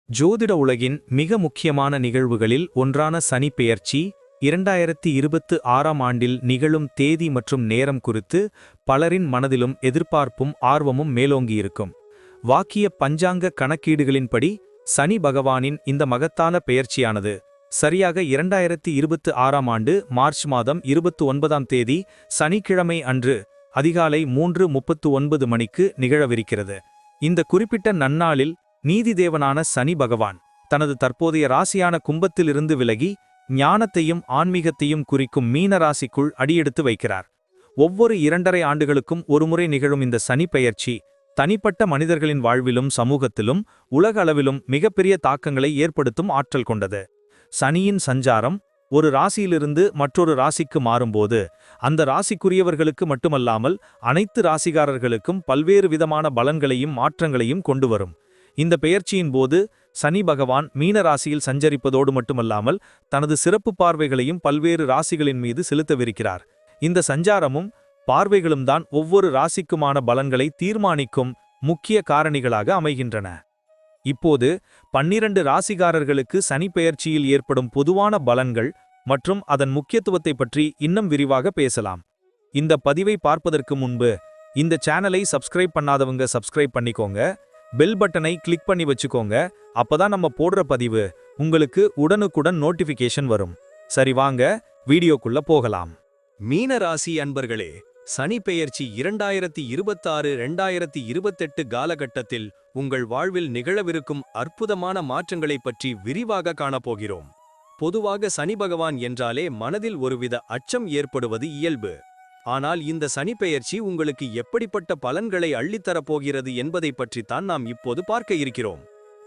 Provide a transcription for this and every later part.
ஜோதிட உலகின் மிக முக்கியமான நிகழ்வுகளில் ஒன்றான சனி பெயர்ச்சி 2026ஆம் ஆண்டில் நிகழும் தேதி மற்றும் நேரம் குறித்து பலரின் மனதிலும் எதிர்பார்ப்பும் ஆர்வமும் மேலோங்கியிருக்கும். வாக்கிய பஞ்சாங்க கணக்கீடுகளின்படி சனி பகவானின் இந்த மகத்தான பெயர்ச்சியானது சரியாக 2026ஆம் ஆண்டு மார்ச் மாதம் 29ஆம் தேதி சனிக்கிழமை அன்று அதிகாலை 3:39 மணிக்கு நிகழவிருக்கிறது. இந்த குறிப்பிட்ட நன்னாளில் நீதிதேவனான சனி பகவான் தனது தற்போதைய ராசியான கும்பத்திலிருந்து விலகி ஞானத்தையும் ஆன்மீகத்தையும் குறிக்கும் மீன ராசிக்குள் அடியெடுத்து வைக்கிறார். ஒவ்வொரு 2.5 ஆண்டுகளுக்கும் ஒருமுறை நிகழும் இந்த சனி பெயர்ச்சி தனிப்பட்ட மனிதர்களின் வாழ்விலும் சமூகத்திலும் உலக அளவிலும் மிகப்பெரிய தாக்கங்களை ஏற்படுத்தும் ஆற்றல் கொண்டது. சனியின் சஞ்சாரம் ஒரு ராசியிலிருந்து மற்றொரு ராசிக்கு மாறும்போது அந்த ராசிக்குரியவர்களுக்கு மட்டுமல்லாமல் அனைத்து ராசிகாரர்களுக்கும் பல்வேறு விதமான பலன்களையும் மாற்றங்களையும் கொண்டு வரும். இந்த பெயர்ச்சியின் போது சனி பகவான் மீன ராசியில் சஞ்சரிப்பதோடு மட்டுமல்லாமல் தனது சிறப்பு பார்வைகளையும் பல்வேறு ராசிகளின் மீது செலுத்தவிருக்கிறார். இந்த சஞ்சாரமும் பார்வைகளும் தான் ஒவ்வொரு ராசிக்குமான பலன்களை தீர்மானிக்கும் முக்கிய காரணிகளாக அமைகின்றன. இப்போது 12 ராசிகாரர்களுக்கு சனி பெயர்ச்சியில் ஏற்படும் பொதுவான பலன்கள் மற்றும் அதன் முக்கியத்துவத்தை பற்றி இன்னும் விரிவாக பேசலாம். இந்த பதிவை பார்ப்பதற்கு முன்பு இந்த சேனலை சப்ஸ்கிரைப் பண்ணாதவங்க சப்ஸ்கிரைப் பண்ணிக்கோங்க, பெல் பட்டனை கிளிக் பண்ணி வச்சுக்கோங்க. அப்பதான் நம்ம போடுற பதிவு உங்களுக்கு உடனுக்குடன் நோட்டிபிகேஷன் வரும். சரி, வாங்க வீடியோக்குள்ள போகலாம். மீன ராசி அன்பர்களே, சனி பெயர்ச்சி 2026-2028 காலகட்டத்தில் உங்கள் வாழ்வில் நிகழவிருக்கும் அற்புதமான மாற்றங்களைப் பற்றி விரிவாக காணப்போகிறோம். பொதுவாக சனி பகவான் என்றாலே மனதில் ஒருவித அச்சம் ஏற்படுவது இயல்பு. ஆனால் இந்த சனி பெயர்ச்சி உங்களுக்கு எப்படிப்பட்ட பலன்களை அள்ளித்தரப்போகிறது என்பதை பற்றித்தான் நாம் இப்போது பார்க்க இருக்கிறோம்.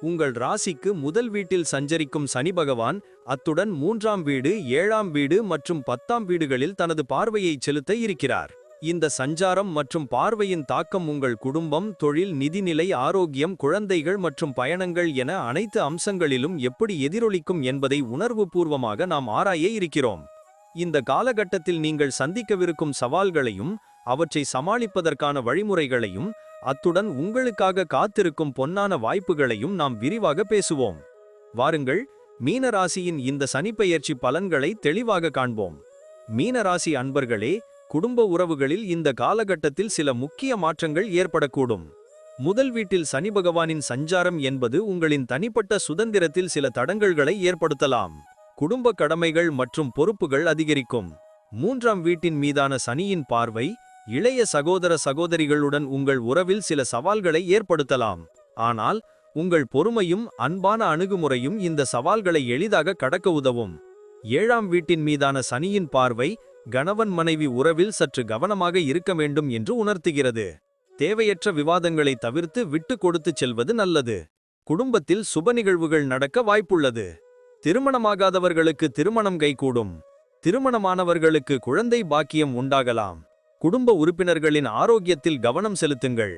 உங்கள் ராசிக்கு முதல் வீட்டில் சஞ்சரிக்கும் சனி பகவான் அத்துடன் 3ஆம் வீடு, 7ஆம் வீடு மற்றும் 10ஆம் வீடுகளில் தனது பார்வையை செலுத்த இருக்கிறார். இந்த சஞ்சாரம் மற்றும் பார்வையின் தாக்கம் உங்கள் குடும்பம், தொழில், நிதிநிலை, ஆரோக்கியம், குழந்தைகள் மற்றும் பயணங்கள் என அனைத்து அம்சங்களிலும் எப்படி எதிரொலிக்கும் என்பதை உணர்வுபூர்வமாக நாம் ஆராய இருக்கிறோம். இந்த காலகட்டத்தில் நீங்கள் சந்திக்கவிருக்கும் சவால்களையும் அவற்றை சமாளிப்பதற்கான வழிமுறைகளையும் அத்துடன் உங்களுக்காக காத்திருக்கும் பொன்னான வாய்ப்புகளையும் நாம் விரிவாக பேசுவோம். வாருங்கள், மீனராசியின் இந்த சனிப்பெயர்ச்சி பலன்களை தெளிவாக காண்போம். மீனராசி அன்பர்களே, குடும்ப உறவுகளில் இந்த காலகட்டத்தில் சில முக்கிய மாற்றங்கள் ஏற்படக்கூடும். முதல் வீட்டில் சனி பகவானின் சஞ்சாரம் என்பது உங்களின் தனிப்பட்ட சுதந்திரத்தில் சில தடங்கல்களை ஏற்படுத்தலாம். குடும்ப கடமைகள் மற்றும் பொறுப்புகள் அதிகரிக்கும். 3ஆம் வீட்டின் மீதான சனியின் பார்வை இளைய சகோதர சகோதரிகளுடன் உங்கள் உறவில் சில சவால்களை ஏற்படுத்தலாம். ஆனால் உங்கள் பொறுமையும் அன்பான அணுகுமுறையும் இந்த சவால்களை எளிதாக கடக்க உதவும். 7ஆம் வீட்டின் மீதான சனியின் பார்வை கணவன் மனைவி உறவில் சற்று கவனமாக இருக்க வேண்டும் என்று உணர்த்துகிறது. தேவையற்ற விவாதங்களை தவிர்த்து விட்டு கொடுத்து செல்வது நல்லது. குடும்பத்தில் சுப நிகழ்வுகள் நடக்க வாய்ப்புள்ளது. திருமணமாகாதவர்களுக்கு திருமணம் கைகூடும். திருமணமானவர்களுக்கு குழந்தை பாக்கியம் உண்டாகலாம். குடும்ப உறுப்பினர்களின் ஆரோக்கியத்தில் கவனம் செலுத்துங்கள்.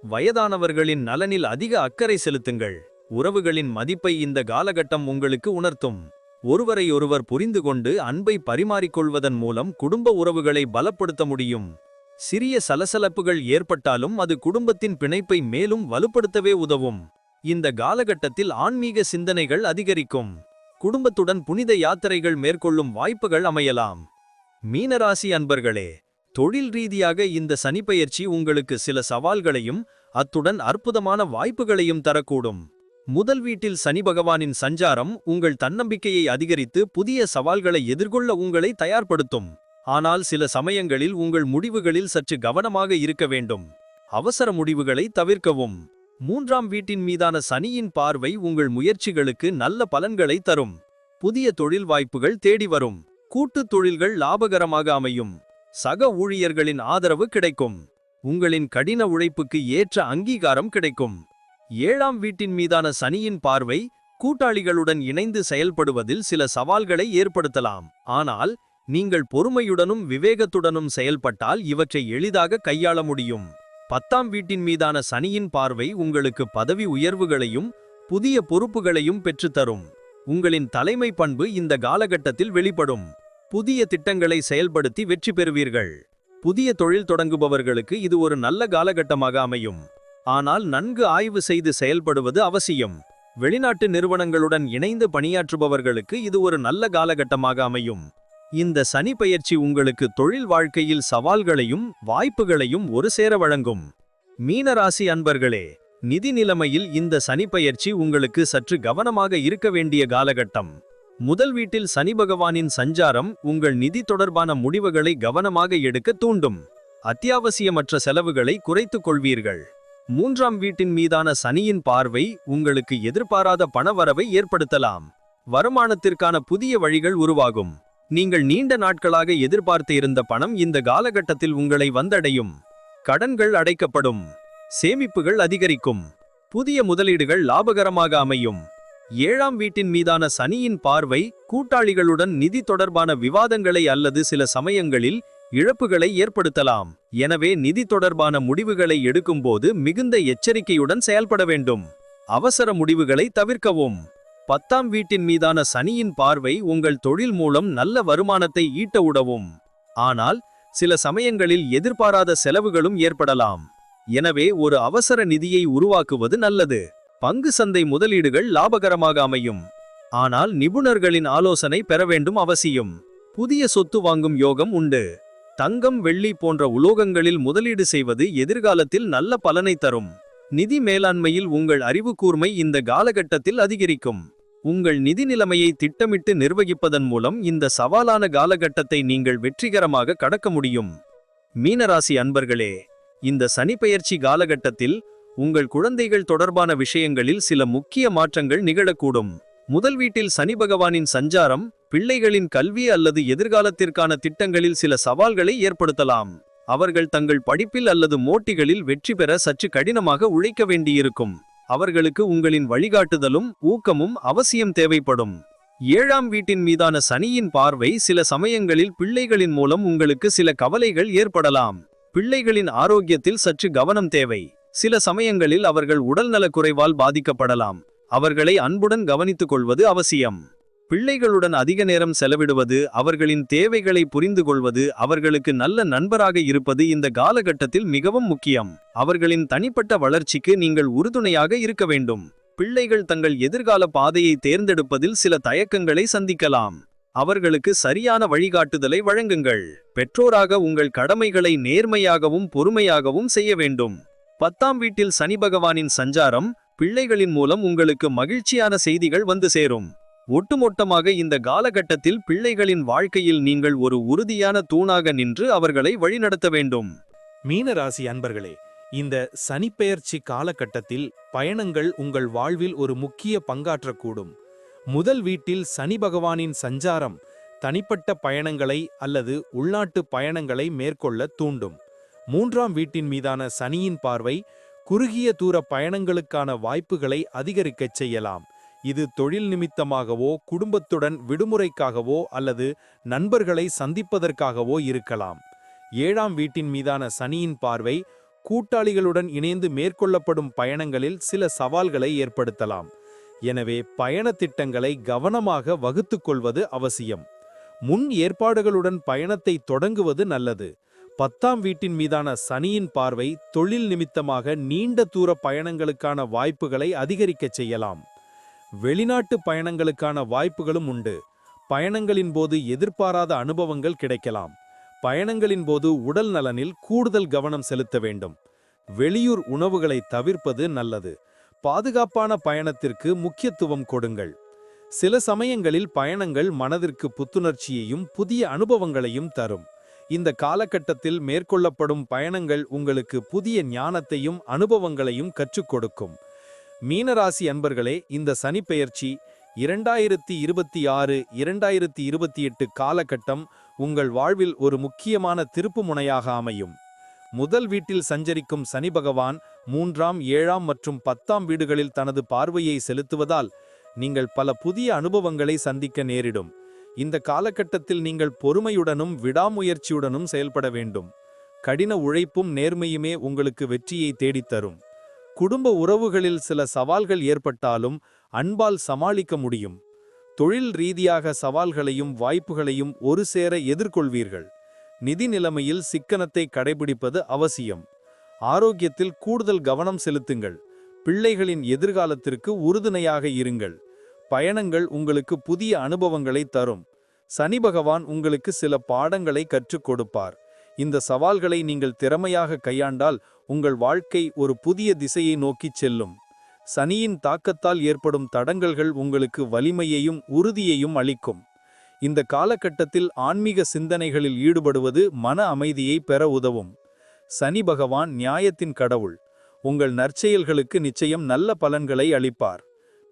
வயதானவர்களின் நலனில் அதிக அக்கறை செலுத்துங்கள். உறவுகளின் மதிப்பை இந்த காலகட்டம் உங்களுக்கு உணர்த்தும். ஒருவரையொருவர் புரிந்து கொண்டு அன்பை பரிமாறிக்கொள்வதன் மூலம் குடும்ப உறவுகளை பலப்படுத்த முடியும். சிறிய சலசலப்புகள் ஏற்பட்டாலும் அது குடும்பத்தின் பிணைப்பை மேலும் வலுப்படுத்தவே உதவும். இந்த காலகட்டத்தில் ஆன்மீக சிந்தனைகள் அதிகரிக்கும். குடும்பத்துடன் புனித யாத்திரைகள் மேற்கொள்ளும் வாய்ப்புகள் அமையலாம். மீனராசி அன்பர்களே, தொழில் ரீதியாக இந்த சனிப்பெயர்ச்சி உங்களுக்கு சில சவால்களையும் அத்துடன் அற்புதமான வாய்ப்புகளையும் தரக்கூடும். முதல் வீட்டில் சனி பகவானின் சஞ்சாரம் உங்கள் தன்னம்பிக்கையை அதிகரித்து புதிய சவால்களை எதிர்கொள்ள உங்களை தயார்படுத்தும். ஆனால் சில சமயங்களில் உங்கள் முடிவுகளில் சற்று கவனமாக இருக்க வேண்டும். அவசர முடிவுகளை தவிர்க்கவும். 3ஆம் வீட்டின் மீதான சனியின் பார்வை உங்கள் முயற்சிகளுக்கு நல்ல பலன்களை தரும். புதிய தொழில் வாய்ப்புகள் தேடி வரும். கூட்டுத் தொழில்கள் லாபகரமாக அமையும். சக ஊழியர்களின் ஆதரவு கிடைக்கும். உங்களின் கடின உழைப்புக்கு ஏற்ற அங்கீகாரம் கிடைக்கும். 7ஆம் வீட்டின் மீதான சனியின் பார்வை கூட்டாளிகளுடன் இணைந்து செயல்படுவதில் சில சவால்களை ஏற்படுத்தலாம். ஆனால் நீங்கள் பொறுமையுடனும் விவேகத்துடனும் செயல்பட்டால் இவற்றை எளிதாக கையாள முடியும். 10ஆம் வீட்டின் மீதான சனியின் பார்வை உங்களுக்கு பதவி உயர்வுகளையும் புதிய பொறுப்புகளையும் பெற்றுத்தரும். உங்களின் தலைமை பண்பு இந்த காலகட்டத்தில் வெளிப்படும். புதிய திட்டங்களை செயல்படுத்தி வெற்றி பெறுவீர்கள். புதிய தொழில் தொடங்குபவர்களுக்கு இது ஒரு நல்ல காலகட்டமாக அமையும். ஆனால் நன்கு ஆய்வு செய்து செயல்படுவது அவசியம். வெளிநாட்டு நிறுவனங்களுடன் இணைந்து பணியாற்றுபவர்களுக்கு இது ஒரு நல்ல காலகட்டமாக அமையும். இந்த சனி பெயர்ச்சி உங்களுக்கு தொழில் வாழ்க்கையில் சவால்களையும் வாய்ப்புகளையும் ஒரு சேர வழங்கும். மீனராசி அன்பர்களே, நிதி நிலைமையில் இந்த சனி பெயர்ச்சி உங்களுக்கு சற்று கவனமாக இருக்க வேண்டிய காலகட்டம். முதல் வீட்டில் சனி பகவானின் சஞ்சாரம் உங்கள் நிதி தொடர்பான முடிவுகளை கவனமாக எடுக்க தூண்டும். அத்தியாவசியமற்ற செலவுகளை குறைத்துக் கொள்வீர்கள். மூன்றாம் வீட்டின் மீதான சனியின் பார்வை உங்களுக்கு எதிர்பாராத பணவரவை ஏற்படுத்தலாம். வருமானத்திற்கான புதிய வழிகள் உருவாகும். நீங்கள் நீண்ட நாட்களாக எதிர்பார்த்து இருந்த பணம் இந்த காலகட்டத்தில் உங்களை வந்தடையும். கடன்கள் அடைக்கப்படும். சேமிப்புகள் அதிகரிக்கும். புதிய முதலீடுகள் லாபகரமாக அமையும். ஏழாம் வீட்டின் மீதான சனியின் பார்வை கூட்டாளிகளுடன் நிதி தொடர்பான விவாதங்களை அல்லது சில சமயங்களில் இழப்புகளை ஏற்படுத்தலாம். எனவே நிதி தொடர்பான முடிவுகளை எடுக்கும்போது மிகுந்த எச்சரிக்கையுடன் செயல்பட வேண்டும். அவசர முடிவுகளை தவிர்க்கவும். 10ஆம் வீட்டின் மீதான சனியின் பார்வை உங்கள் தொழில் மூலம் நல்ல வருமானத்தை ஈட்ட உதவும். ஆனால் சில சமயங்களில் எதிர்பாராத செலவுகளும் ஏற்படலாம். எனவே ஒரு அவசர நிதியை உருவாக்குவது நல்லது. பங்கு சந்தை முதலீடுகள் லாபகரமாக அமையும். ஆனால் நிபுணர்களின் ஆலோசனை பெற வேண்டும் அவசியம். புதிய சொத்து வாங்கும் யோகம் உண்டு. தங்கம் வெள்ளி போன்ற உலோகங்களில் முதலீடு செய்வது எதிர்காலத்தில் நல்ல பலனை தரும். நிதி மேலாண்மையில் உங்கள் அறிவு கூர்மை இந்த காலகட்டத்தில் அதிகரிக்கும். உங்கள் நிதி நிலைமையை திட்டமிட்டு நிர்வகிப்பதன் மூலம் இந்த சவாலான காலகட்டத்தை நீங்கள் வெற்றிகரமாக கடக்க முடியும். மீனராசி அன்பர்களே, இந்த சனிப்பெயர்ச்சி காலகட்டத்தில் உங்கள் குழந்தைகள் தொடர்பான விஷயங்களில் சில முக்கிய மாற்றங்கள் நிகழக்கூடும். முதல் வீட்டில் சனி பகவானின் சஞ்சாரம் பிள்ளைகளின் கல்வி அல்லது எதிர்காலத்திற்கான திட்டங்களில் சில சவால்களை ஏற்படுத்தலாம். அவர்கள் தங்கள் படிப்பில் அல்லது போட்டிகளில் வெற்றி பெற சற்று கடினமாக உழைக்க வேண்டியிருக்கும். அவர்களுக்கு உங்களின் வழிகாட்டுதலும் ஊக்கமும் அவசியம் தேவைப்படும். ஏழாம் வீட்டின் மீதான சனியின் பார்வை சில சமயங்களில் பிள்ளைகளின் மூலம் உங்களுக்கு சில கவலைகள் ஏற்படலாம். பிள்ளைகளின் ஆரோக்கியத்தில் சற்று கவனம் தேவை. சில சமயங்களில் அவர்கள் உடல்நலக் குறைவால் பாதிக்கப்படலாம். அவர்களை அன்புடன் கவனித்துக் கொள்வது அவசியம். பிள்ளைகளுடன் அதிக நேரம் செலவிடுவது, அவர்களின் தேவைகளை புரிந்து கொள்வது, அவர்களுக்கு நல்ல நண்பராக இருப்பது இந்த காலகட்டத்தில் மிகவும் முக்கியம். அவர்களின் தனிப்பட்ட வளர்ச்சிக்கு நீங்கள் உறுதுணையாக இருக்க வேண்டும். பிள்ளைகள் தங்கள் எதிர்கால பாதையை தேர்ந்தெடுப்பதில் சில தயக்கங்களை சந்திக்கலாம். அவர்களுக்கு சரியான வழிகாட்டுதலை வழங்குங்கள். பெற்றோராக உங்கள் கடமைகளை நேர்மையாகவும் பொறுமையாகவும் செய்ய வேண்டும். 10ஆம் வீட்டில் சனி பகவானின் சஞ்சாரம் பிள்ளைகளின் மூலம் உங்களுக்கு மகிழ்ச்சியான செய்திகள் வந்து சேரும். ஒட்டுமொத்தமாக இந்த காலகட்டத்தில் பிள்ளைகளின் வாழ்க்கையில் நீங்கள் ஒரு உறுதியான தூணாக நின்று அவர்களை வழிநடத்த வேண்டும். மீனராசி அன்பர்களே, இந்த சனிப்பெயர்ச்சி காலகட்டத்தில் பயணங்கள் உங்கள் வாழ்வில் ஒரு முக்கிய பங்காற்றக்கூடும். முதல் வீட்டில் சனி பகவானின் சஞ்சாரம் தனிப்பட்ட பயணங்களை அல்லது உள்நாட்டு பயணங்களை மேற்கொள்ள தூண்டும். 3ஆம் வீட்டின் மீதான சனியின் பார்வை குறுகிய தூர பயணங்களுக்கான வாய்ப்புகளை அதிகரிக்கச் செய்யலாம். இது தொழில் நிமித்தமாகவோ குடும்பத்துடன் விடுமுறைக்காகவோ அல்லது நண்பர்களை சந்திப்பதற்காகவோ இருக்கலாம். 7ஆம் வீட்டின் மீதான சனியின் பார்வை கூட்டாளிகளுடன் இணைந்து மேற்கொள்ளப்படும் பயணங்களில் சில சவால்களை ஏற்படுத்தலாம். எனவே பயண திட்டங்களை கவனமாக வகுத்துக் கொள்வது அவசியம். முன் ஏற்பாடுகளுடன் பயணத்தை தொடங்குவது நல்லது. 10ஆம் வீட்டின் மீதான சனியின் பார்வை தொழில் நிமித்தமாக நீண்ட தூர பயணங்களுக்கான வாய்ப்புகளை அதிகரிக்கச் செய்யலாம். வெளிநாட்டு பயணங்களுக்கான வாய்ப்புகளும் உண்டு. பயணங்களின் போது எதிர்பாராத அனுபவங்கள் கிடைக்கலாம். பயணங்களின் போது உடல் நலனில் கூடுதல் கவனம் செலுத்த வேண்டும். வெளியூர் உணவுகளை தவிர்ப்பது நல்லது. பாதுகாப்பான பயணத்திற்கு முக்கியத்துவம் கொடுங்கள். சில சமயங்களில் பயணங்கள் மனதிற்கு புத்துணர்ச்சியையும் புதிய அனுபவங்களையும் தரும். இந்த காலகட்டத்தில் மேற்கொள்ளப்படும் பயணங்கள் உங்களுக்கு புதிய ஞானத்தையும் அனுபவங்களையும் கற்றுக் கொடுக்கும். மீனராசி அன்பர்களே, இந்த சனிப்பெயர்ச்சி 2026-2028 காலகட்டம் உங்கள் வாழ்வில் ஒரு முக்கியமான திருப்பு முனையாக அமையும். முதல் வீட்டில் சஞ்சரிக்கும் சனி பகவான் 3ஆம் 7ஆம் மற்றும் 10ஆம் வீடுகளில் தனது பார்வையை செலுத்துவதால் நீங்கள் பல புதிய அனுபவங்களை சந்திக்க நேரிடும். இந்த காலகட்டத்தில் நீங்கள் பொறுமையுடனும் விடாமுயற்சியுடனும் செயல்பட வேண்டும். கடின உழைப்பும் நேர்மையுமே உங்களுக்கு வெற்றியை தேடித்தரும். குடும்ப உறவுகளில் சில சவால்கள் ஏற்பட்டாலும் அன்பால் சமாளிக்க முடியும். தொழில் ரீதியாக சவால்களையும் வாய்ப்புகளையும் ஒரு சேர எதிர்கொள்வீர்கள். நிதி நிலைமையில் சிக்கனத்தை கடைபிடிப்பது அவசியம். ஆரோக்கியத்தில் கூடுதல் கவனம் செலுத்துங்கள். பிள்ளைகளின் எதிர்காலத்திற்கு உறுதுணையாக இருங்கள். பயணங்கள் உங்களுக்கு புதிய அனுபவங்களை தரும். சனி பகவான் உங்களுக்கு சில பாடங்களை கற்றுக் கொடுப்பார். இந்த சவால்களை நீங்கள் திறமையாக கையாண்டால் உங்கள் வாழ்க்கை ஒரு புதிய திசையை நோக்கிச் செல்லும். சனியின் தாக்கத்தால் ஏற்படும் தடங்கல்கள் உங்களுக்கு வலிமையையும் உறுதியையும் அளிக்கும். இந்த காலகட்டத்தில் ஆன்மீக சிந்தனைகளில் ஈடுபடுவது மன அமைதியை பெற உதவும். சனி பகவான் நியாயத்தின் கடவுள். உங்கள் நற்செயல்களுக்கு நிச்சயம் நல்ல பலன்களை அளிப்பார்.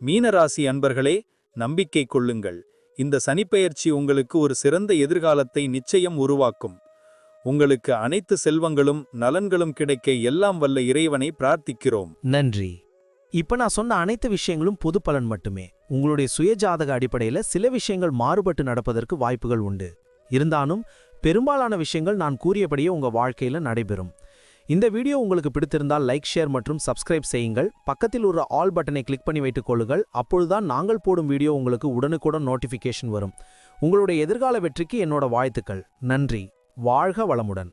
மீனராசி அன்பர்களே, நம்பிக்கை கொள்ளுங்கள். இந்த சனிப்பெயர்ச்சி உங்களுக்கு ஒரு சிறந்த எதிர்காலத்தை நிச்சயம் உருவாக்கும். உங்களுக்கு அனைத்து செல்வங்களும் நலன்களும் கிடைக்க எல்லாம் வல்ல இறைவனை பிரார்த்திக்கிறோம். நன்றி. இப்ப நான் சொன்ன அனைத்து விஷயங்களும் பொது பலன் மட்டுமே. உங்களுடைய சுயஜாதக அடிப்படையில் சில விஷயங்கள் மாறுபட்டு நடப்பதற்கு வாய்ப்புகள் உண்டு. இருந்தாலும் பெரும்பாலான விஷயங்கள் நான் கூறியபடியே உங்க வாழ்க்கையில நடைபெறும். இந்த வீடியோ உங்களுக்கு பிடித்திருந்தால் லைக், ஷேர் மற்றும் சப்ஸ்கிரைப் செய்யுங்கள். பக்கத்தில் ஒரு ஆல் பட்டனை கிளிக் பண்ணி வைத்துக் கொள்ளுங்கள். அப்பொழுதுதான் நாங்கள் போடும் வீடியோ உங்களுக்கு உடனுக்குடன் நோட்டிஃபிகேஷன் வரும். உங்களுடைய எதிர்கால வெற்றிக்கு என்னோட வாழ்த்துக்கள். நன்றி. வாழ்க வளமுடன்.